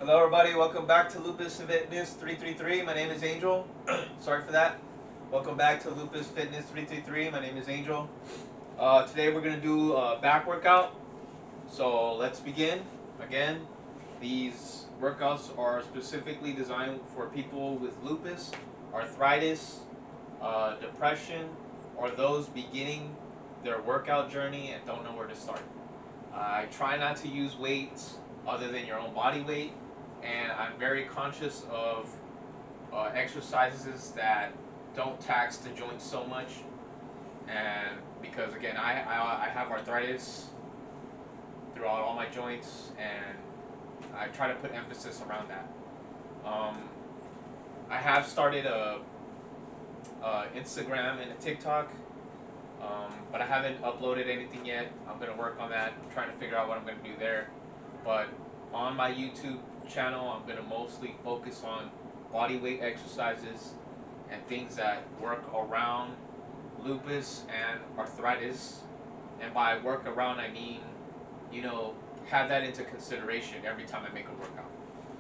Hello everybody, welcome back to Lupus Fitness 333. My name is Angel. Sorry for that. Welcome back to Lupus Fitness 333. My name is Angel. Today we're going to do a back workout. So let's begin. Again, these workouts are specifically designed for people with lupus, arthritis, depression, or those beginning their workout journey and don't know where to start. I try not to use weights other than your own body weight, and I'm very conscious of exercises that don't tax the joints so much. And because again, I have arthritis throughout all my joints, and I try to put emphasis around that. I have started a Instagram and a TikTok, but I haven't uploaded anything yet. I'm gonna work on that. I'm trying to figure out what I'm gonna do there. But on my YouTube channel, I'm gonna mostly focus on body weight exercises and things that work around lupus and arthritis. And by work around, I mean, have that into consideration every time I make a workout.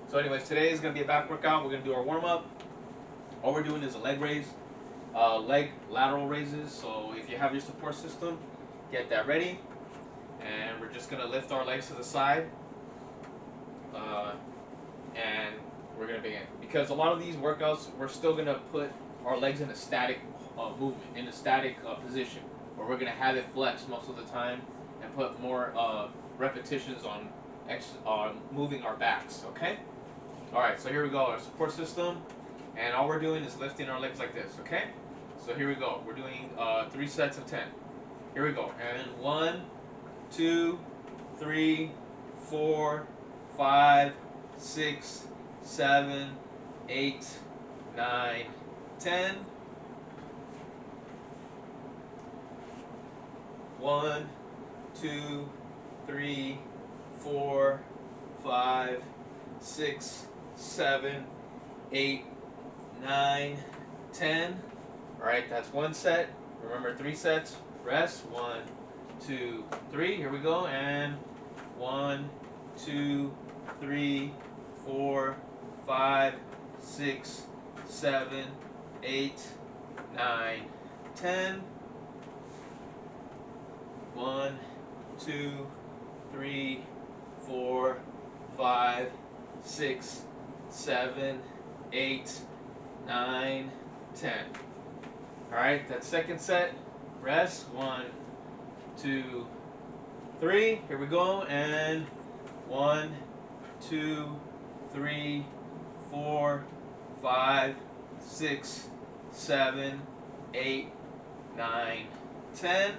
So anyways, today is gonna be a back workout. We're gonna do our warm up. All we're doing is a leg raise. Leg lateral raises. So if you have your support system, get that ready. And we're just gonna lift our legs to the side. And we're gonna begin. Because a lot of these workouts, we're still gonna put our legs in a static movement, in a static position, where we're gonna have it flex most of the time and put more repetitions on moving our backs. Okay. All right. So here we go. Our support system, and all we're doing is lifting our legs like this. Okay. So here we go. We're doing 3 sets of 10. Here we go. And 1, 2, 3, 4, 5, 6, 7, 8, 9, 10. 1, 2, 3, 4, 5, 6, 7, 8, 9, 10. All right, that's one set. Remember, 3 sets. Rest. 1, 2, 3. Here we go. And 1, 2, 3, 4, 5, 6, 7, 8, 9, 10. 1, 2, 3, 4, 5, 6, 7, 8, 9, 10. All right, that second set. Rest. 1, 2, 3. Here we go. And 1, 2, 3, 4, 5, 6, 7, 8, 9, 10.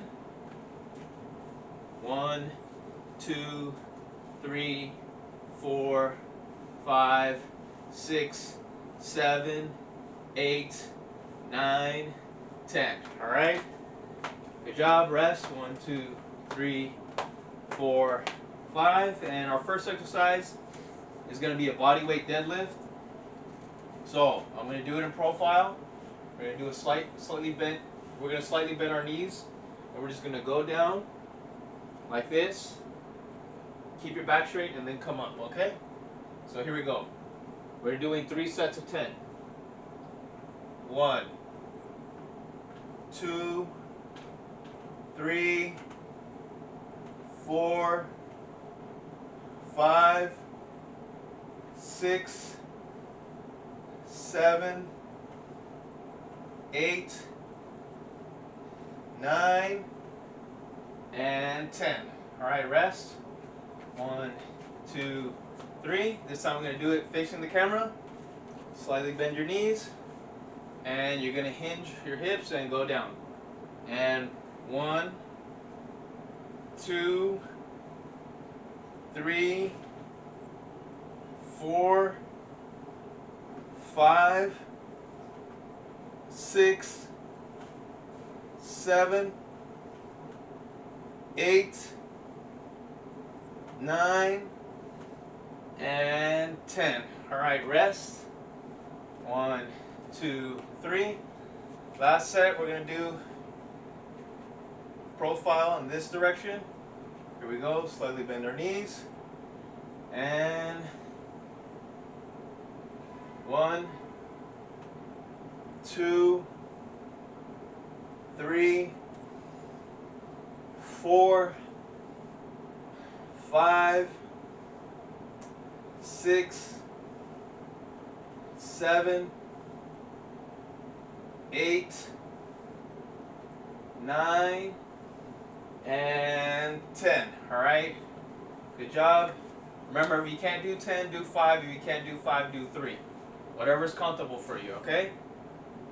1, 2, 3, 4, 5, 6, 7, 8, 9, 10. All right. Good job. Rest. 1, 2, 3, 4, 5. And our first exercise is going to be a body weight deadlift. So I'm going to do it in profile. We're going to do a slightly bent. We're going to slightly bend our knees, and we're just going to go down like this. Keep your back straight and then come up. Okay. So here we go. We're doing 3 sets of 10. 1, 2, 3, 4, 5, 6, 7, 8, 9, and 10. All right, rest. 1, 2, 3. This time I'm going to do it facing the camera. Slightly bend your knees, and you're going to hinge your hips and go down. And 1, 2, 3, 4, 5, 6, 7, 8, 9, and 10. All right, rest. 1, 2, 3. Last set, we're going to do profile in this direction. Here we go. Slightly bend our knees. And 1, 2, 3, 4, 5, 6, 7, 8, 9, and 10. All right. Good job. Remember, if you can't do 10, do 5. If you can't do 5, do 3. Whatever's comfortable for you, okay?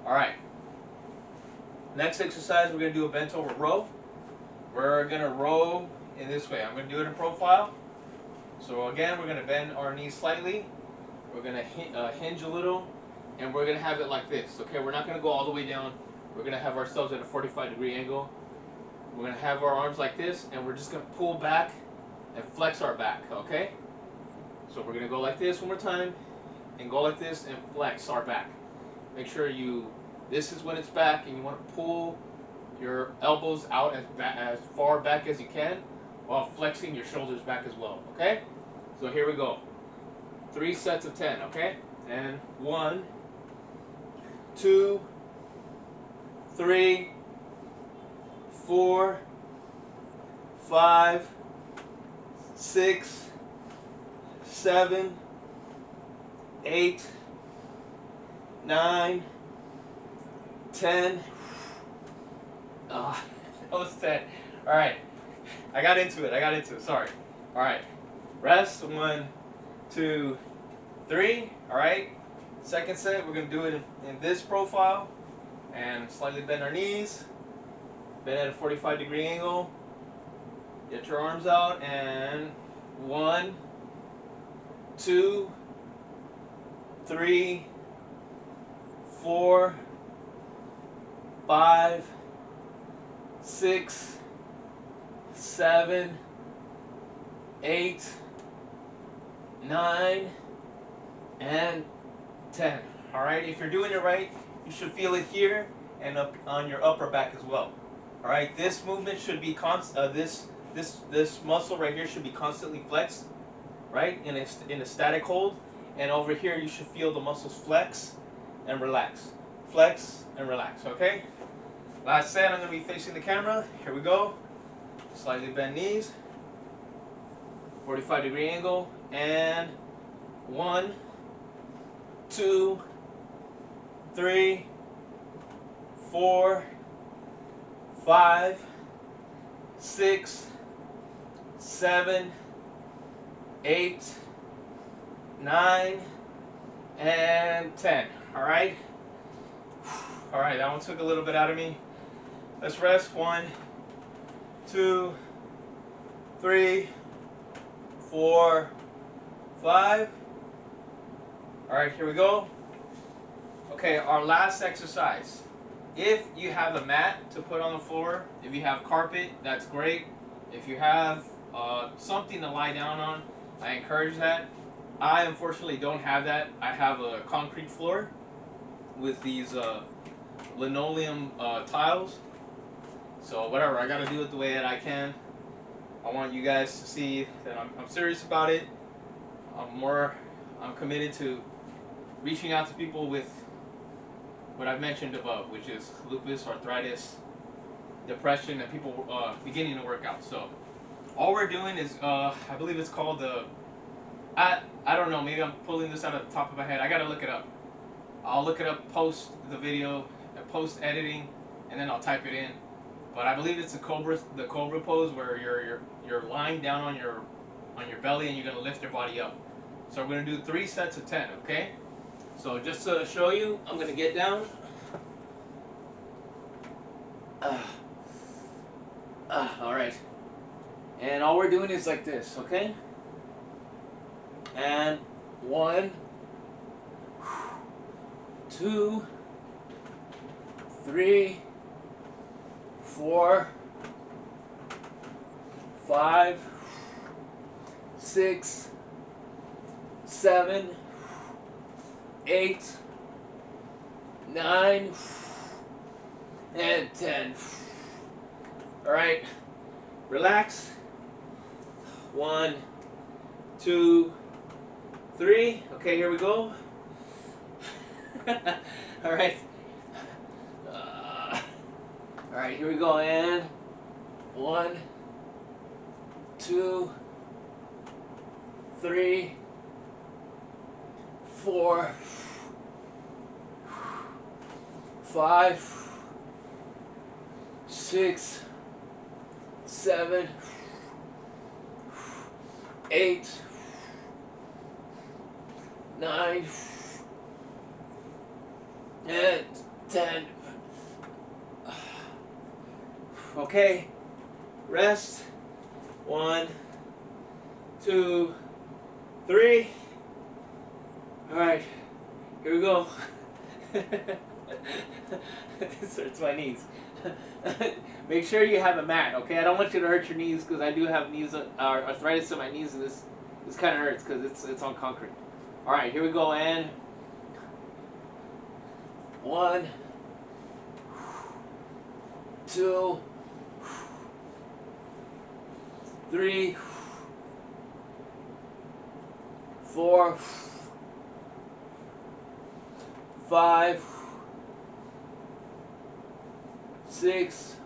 All right. Next exercise, we're going to do a bent over row. We're going to row in this way. I'm going to do it in profile. So again, we're going to bend our knees slightly. We're going to hinge a little, and we're going to have it like this, okay? We're not going to go all the way down. We're going to have ourselves at a 45-degree angle. We're going to have our arms like this, and we're just going to pull back and flex our back, okay? So we're going to go like this one more time, and go like this and flex our back. Make sure this is when it's back, and you want to pull your elbows out as far back as you can while flexing your shoulders back as well, okay? So here we go. 3 sets of 10, okay? And 1, 2, 3, 4, 5, 6, 7, 8, 9, 10. That was 10. All right. I got into it. Sorry. All right. Rest. 1, 2, 3. All right. Second set, we're going to do it in this profile. And slightly bend our knees. Bend at a 45-degree angle. Get your arms out. And 1, 2, 3, 4, 5, 6, 7, 8, 9, and 10. All right, if you're doing it right, you should feel it here and up on your upper back as well. All right, this movement should be this muscle right here should be constantly flexed, right, in a static hold, and over here you should feel the muscles flex and relax, flex and relax. Okay. Last set, I'm going to be facing the camera. Here we go. Slightly bend knees, 45-degree angle, and 1, 2, 3, 4, 5, 6, 7, 8, 9, and 10. All right. All right, that one took a little bit out of me. Let's rest. 1, 2, 3, 4, 5. All right, here we go. Okay, our last exercise. If you have a mat to put on the floor, if you have carpet, that's great. If you have something to lie down on, I encourage that. I unfortunately don't have that. I have a concrete floor with these linoleum tiles. So whatever, I gotta do it the way that I can. I want you guys to see that I'm serious about it. I'm committed to reaching out to people with what I've mentioned above, which is lupus, arthritis, depression, and people beginning to work out. So all we're doing is, I believe it's called I don't know, maybe I'm pulling this out of the top of my head. I gotta look it up. I'll look it up post the video, post editing, and then I'll type it in. But I believe it's the cobra pose, where you're lying down on your belly and you're gonna lift your body up. So we're gonna do 3 sets of 10, okay? So just to show you, I'm gonna get down. All right. And all we're doing is like this, okay? And 1, 2, 3, 4, 5, 6, 7, 8, 9, and 10. All right, relax. 1, 2, 3. Okay, here we go. All right. All right, here we go. And 1, 2, 3, 4, 5, 6, 7, 8, 9, and 10. Okay, rest. 1, 2, 3. All right, here we go. This hurts my knees. Make sure you have a mat, okay? I don't want you to hurt your knees because I do have arthritis in my knees, and this kind of hurts because it's on concrete. All right, here we go. And 1, 2, 3, 4, 5, 6,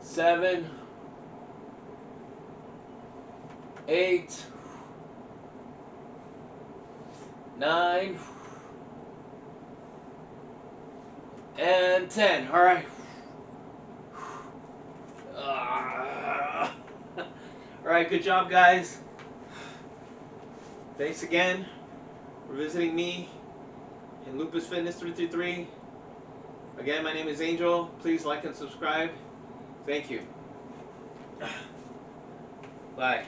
7, 8, 9, and 10. All right. All right, good job, guys. Thanks again for visiting me in Lupus Fitness 333. Again, my name is Angel. Please like and subscribe. Thank you. Bye.